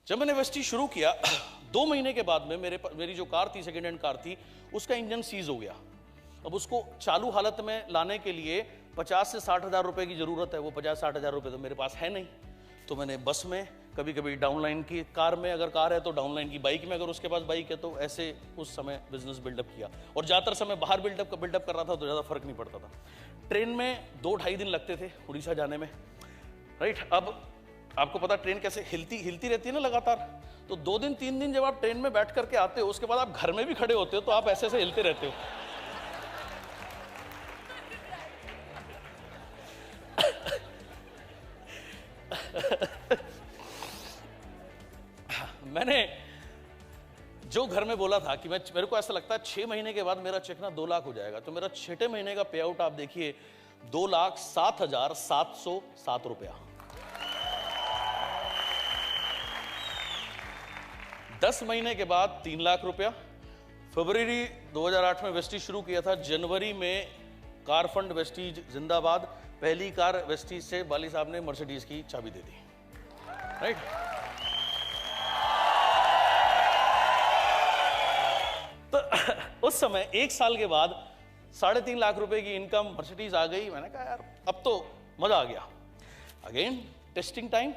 जब मैंने वेस्टी शुरू किया 2 महीने के बाद में मेरी जो कार थी, सेकेंड हैंड कार थी, उसका इंजन सीज हो गया। अब उसको चालू हालत में लाने के लिए 50 से 60 हज़ार रुपए की जरूरत है। वो 50-60 हज़ार रुपए तो मेरे पास है नहीं। तो मैंने बस में, कभी कभी डाउनलाइन की कार में, अगर कार है तो डाउनलाइन की बाइक में, अगर उसके पास बाइक है तो ऐसे उस समय बिजनेस बिल्डअप किया। और ज़्यादातर समय बाहर बिल्डअप कर रहा था तो ज़्यादा फर्क नहीं पड़ता था। ट्रेन में 2-2.5 दिन लगते थे उड़ीसा जाने में, राइट। अब आपको पता ट्रेन कैसे हिलती रहती है ना लगातार, तो 2 दिन 3 दिन जब आप ट्रेन में बैठ करके आते हो, उसके बाद आप घर में भी खड़े होते हो तो आप ऐसे हिलते रहते हो। मैंने जो घर में बोला था कि मेरे को ऐसा लगता है 6 महीने के बाद मेरा चेक ना 2 लाख हो जाएगा, तो मेरा 6ठे महीने का पे आउट आप देखिए 2,07,707 रुपया। 10 महीने के बाद 3 लाख रुपया। फरवरी 2008 में वेस्टीज शुरू किया था। जनवरी में कार फंड वेस्टीज जिंदाबाद, पहली कार वेस्टीज से बाली साहब ने मर्सिडीज की चाबी दे दी, राइट। तो उस समय 1 साल के बाद 3.5 लाख रुपए की इनकम, मर्सिडीज आ गई। मैंने कहा यार अब तो मजा आ गया। Again testing time.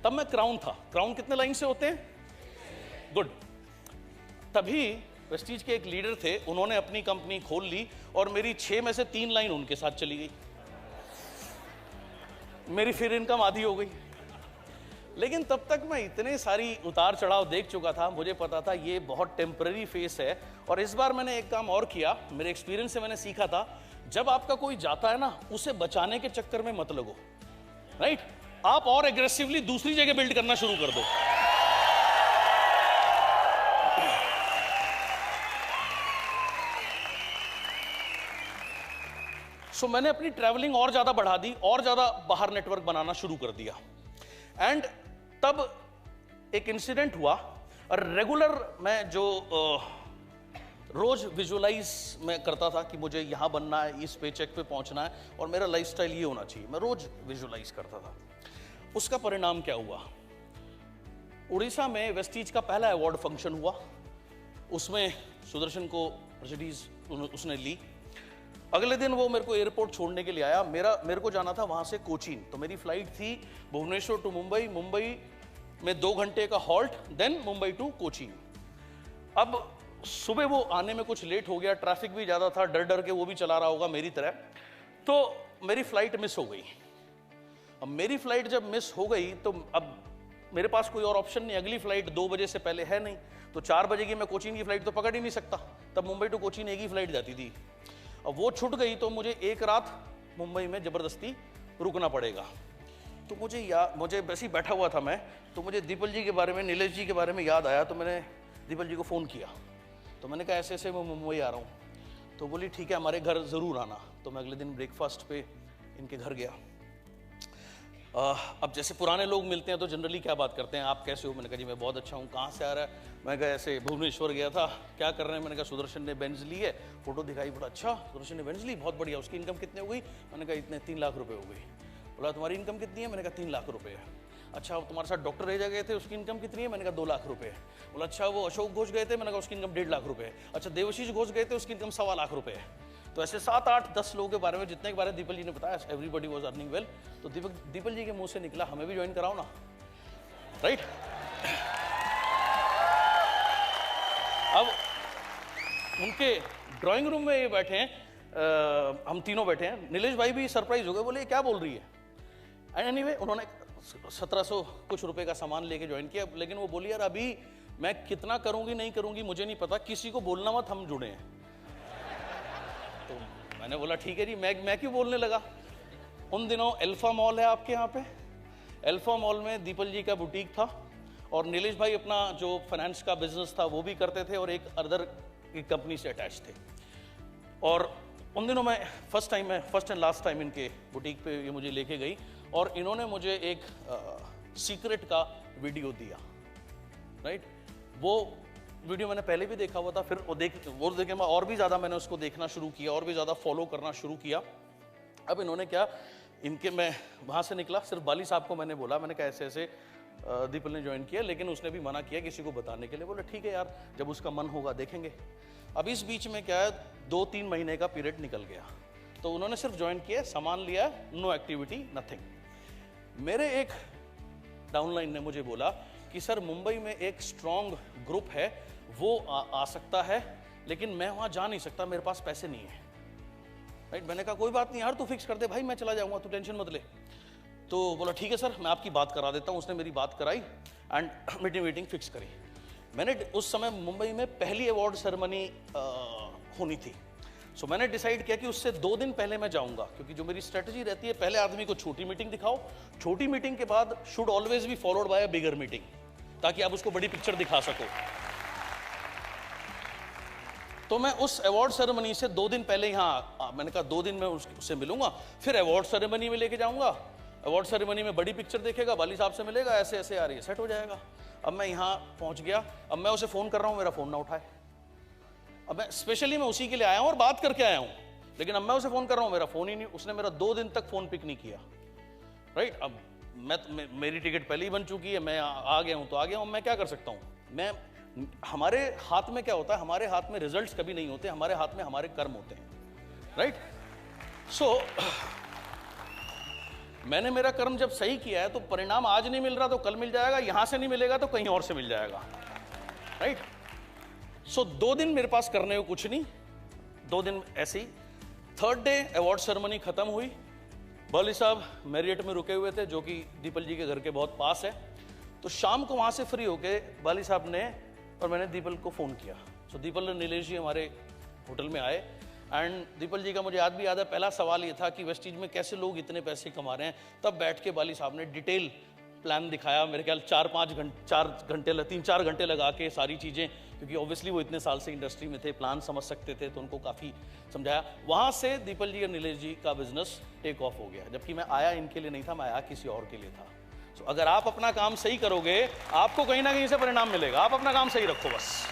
तब मैं क्राउन था। क्राउन कितने लाइन से होते हैं? गुड। तभी वेस्टीज के एक लीडर थे, उन्होंने अपनी कंपनी खोल ली और मेरी 6 में से 3 लाइन उनके साथ चली गई। मेरी फिर इनकम आधी हो गई। लेकिन तब तक मैं इतने सारी उतार चढ़ाव देख चुका था, मुझे पता था ये बहुत टेम्पररी फेस है। और इस बार मैंने एक काम और किया, मेरे एक्सपीरियंस से मैंने सीखा था, जब आपका कोई जाता है ना, उसे बचाने के चक्कर में मत लगो, राइट। आप और एग्रेसिवली दूसरी जगह बिल्ड करना शुरू कर दो। सो मैंने अपनी ट्रैवलिंग और ज्यादा बढ़ा दी, और ज्यादा बाहर नेटवर्क बनाना शुरू कर दिया। एंड तब एक इंसिडेंट हुआ। और रेगुलर मैं जो रोज विजुअलाइज मैं करता था कि मुझे यहां बनना है, इस पे चेक पे पहुंचना है और मेरा लाइफस्टाइल ये होना चाहिए, मैं रोज विजुअलाइज करता था। उसका परिणाम क्या हुआ? उड़ीसा में वेस्टीज का पहला अवार्ड फंक्शन हुआ। उसमें सुदर्शन को मर्सिडीज उसने ली। अगले दिन वो मेरे को एयरपोर्ट छोड़ने के लिए आया। मेरे को जाना था वहां से कोचीन, तो मेरी फ्लाइट थी भुवनेश्वर टू मुंबई, मुंबई में 2 घंटे का halt, then Mumbai to Cochin. अब सुबह वो आने में कुछ लेट हो गया, ट्रैफिक भी ज्यादा था, डर डर के वो भी चला रहा होगा मेरी तरह, तो मेरी फ्लाइट मिस हो गई। अब मेरी फ्लाइट जब मिस हो गई तो अब मेरे पास कोई और ऑप्शन नहीं, अगली फ्लाइट 2 बजे से पहले है नहीं, तो 4 बजे की मैं कोचीन की फ्लाइट तो पकड़ ही नहीं सकता। तब मुंबई टू कोचीन एक ही फ्लाइट जाती थी। अब वो छूट गई तो मुझे एक रात मुंबई में जबरदस्ती रुकना पड़ेगा। तो मुझे वैसे ही बैठा हुआ था मैं, तो मुझे दीपल जी के बारे में, नीलेश जी के बारे में याद आया। तो मैंने दीपल जी को फ़ोन किया, तो मैंने कहा ऐसे ऐसे मैं मुंबई आ रहा हूँ। तो बोली ठीक है, हमारे घर ज़रूर आना। तो मैं अगले दिन ब्रेकफास्ट पे इनके घर गया। अब जैसे पुराने लोग मिलते हैं तो जनरली क्या बात करते हैं, आप कैसे हो? मैंने कहा जी मैं बहुत अच्छा हूँ। कहाँ से आ रहा है? मैं कहा ऐसे भुवनेश्वर गया था। क्या कर रहे हैं? मैंने कहा सुदर्शन ने बेंज ली है। फोटो दिखाई, बोला अच्छा सुदर्शन ने बेंज ली, बहुत बढ़िया। उसकी इनकम कितनी हो गई? मैंने कहा इतने 3 लाख रुपए हो गई। बोला तुम्हारी इनकम कितनी है? मैंने कहा 3 लाख रुपए है। अच्छा तुम्हारे साथ डॉक्टर रेजा गए थे, उसकी इनकम कितनी है? मैंने कहा 2 लाख रुपए है। बोला अच्छा वो अशोक घोष गए थे? मैंने कहा उसकी इनकम 1.5 लाख रुपए है। अच्छा देवशीष घोष गए थे, उसकी इनकम 1.25 लाख रुपए है। तो ऐसे 7, 8, 10 लोगों के बारे में, जितने के बारे में दीपल जी ने बताया, एवरीबॉडी वाज अर्निंग वेल। तो दीपल जी के मुंह से निकला हमें भी ज्वाइन कराओ ना, राइट। अब उनके ड्राइंग रूम में ये बैठे हैं, हम तीनों बैठे हैं। नीलेश भाई भी सरप्राइज हो गए, बोले क्या बोल रही है। एंड एनीवे उन्होंने 1700 कुछ रुपए का सामान लेके ज्वाइन किया। लेकिन वो बोली यार अभी मैं कितना करूंगी नहीं करूंगी मुझे नहीं पता, किसी को बोलना मत, हम जुड़े हैं। तो मैंने बोला ठीक है जी, मैं क्यों बोलने लगा। उन दिनों अल्फा मॉल है आपके यहाँ पे, अल्फा मॉल में दीपल जी का बुटीक था और नीलेश भाई अपना जो फाइनेंस का बिजनेस था वो भी करते थे और एक अदर कंपनी से अटैच थे। और उन दिनों मैं फर्स्ट एंड लास्ट टाइम इनके बुटीक पे ये मुझे लेके गई और इन्होंने मुझे एक सीक्रेट का वीडियो दिया, राइट। वो वीडियो मैंने पहले भी देखा हुआ था, फिर वो देखे मैं और भी ज़्यादा मैंने उसको देखना शुरू किया और भी ज़्यादा फॉलो करना शुरू किया। अब इन्होंने क्या, मैं वहाँ से निकला, सिर्फ बाली साहब को मैंने बोला, मैंने कहा ऐसे ऐसे दीपल ने ज्वाइन किया, लेकिन उसने भी मना किया किसी को बताने के लिए। बोला ठीक है यार, जब उसका मन होगा देखेंगे। अब इस बीच में क्या है, 2-3 महीने का पीरियड निकल गया, तो उन्होंने सिर्फ ज्वाइन किया, सामान लिया, नो एक्टिविटी, नथिंग। मेरे एक डाउनलाइन ने मुझे बोला कि सर मुंबई में एक स्ट्रॉन्ग ग्रुप है, वो आ सकता है, लेकिन मैं वहाँ जा नहीं सकता, मेरे पास पैसे नहीं है। राइट, मैंने कहा कोई बात नहीं यार, तू फिक्स कर दे भाई, मैं चला जाऊँगा, तू टेंशन मत ले। तो बोला ठीक है सर, मैं आपकी बात करा देता हूँ। उसने मेरी बात कराई एंड मीटिंग फिक्स करी। मैंने उस समय मुंबई में पहली अवार्ड सेरेमनी होनी थी, सो मैंने डिसाइड किया कि उससे 2 दिन पहले मैं जाऊंगा, क्योंकि जो मेरी स्ट्रेटजी रहती है, पहले आदमी को छोटी मीटिंग दिखाओ, छोटी मीटिंग के बाद should always be followed by a bigger meeting, ताकि आप उसको बड़ी पिक्चर दिखा सको। तो मैं उस अवार्ड सेरेमनी से 2 दिन पहले यहाँ, मैंने कहा 2 दिन में उससे मिलूंगा, फिर अवार्ड सेरेमनी में लेके जाऊंगा, अवार्ड सेरेमनी में बड़ी पिक्चर देखेगा, बाली साहब से मिलेगा, ऐसे ऐसे यार ये सेट हो जाएगा। अब मैं यहाँ पहुँच गया, अब मैं उसे फ़ोन कर रहा हूँ, मेरा फ़ोन ना उठाए। अब मैं स्पेशली मैं उसी के लिए आया हूँ और बात करके आया हूँ, लेकिन अब मैं उसे फ़ोन कर रहा हूँ, मेरा फ़ोन ही नहीं, उसने मेरा 2 दिन तक फ़ोन पिक नहीं किया। राइट, अब मेरी टिकट पहले ही बन चुकी है, मैं आ गया हूँ तो आ गया हूँ, मैं क्या कर सकता हूँ। हमारे हाथ में क्या होता है, हमारे हाथ में रिजल्ट्स कभी नहीं होते, हमारे हाथ में हमारे कर्म होते हैं। राइट, सो मैंने मेरा कर्म जब सही किया है, तो परिणाम आज नहीं मिल रहा तो कल मिल जाएगा, यहां से नहीं मिलेगा तो कहीं और से मिल जाएगा। राइट, सो 2 दिन मेरे पास करने को कुछ नहीं, 2 दिन ऐसे ही। 3rd डे अवार्ड सेरेमनी खत्म हुई, बाली साहब मैरियट में रुके हुए थे, जो कि दीपल जी के घर के बहुत पास है। तो शाम को वहां से फ्री होके बाली साहब ने और मैंने दीपल को फ़ोन किया। सो दीपल और नीलेश जी हमारे होटल में आए एंड दीपल जी का मुझे आज भी याद है, पहला सवाल ये था कि वेस्टीज में कैसे लोग इतने पैसे कमा रहे हैं। तब बैठ के बाली साहब ने डिटेल प्लान दिखाया, मेरे ख्याल 3-4 घंटे लगा के सारी चीज़ें, क्योंकि ऑब्वियसली वो इतने साल से इंडस्ट्री में थे, प्लान समझ सकते थे, तो उनको काफ़ी समझाया। वहाँ से दीपल जी और नीलेश जी का बिजनेस टेक ऑफ हो गया, जबकि मैं आया इनके लिए नहीं था, मैं आया किसी और के लिए था। सो अगर आप अपना काम सही करोगे, आपको कहीं ना कहीं से परिणाम मिलेगा। आप अपना काम सही रखो बस।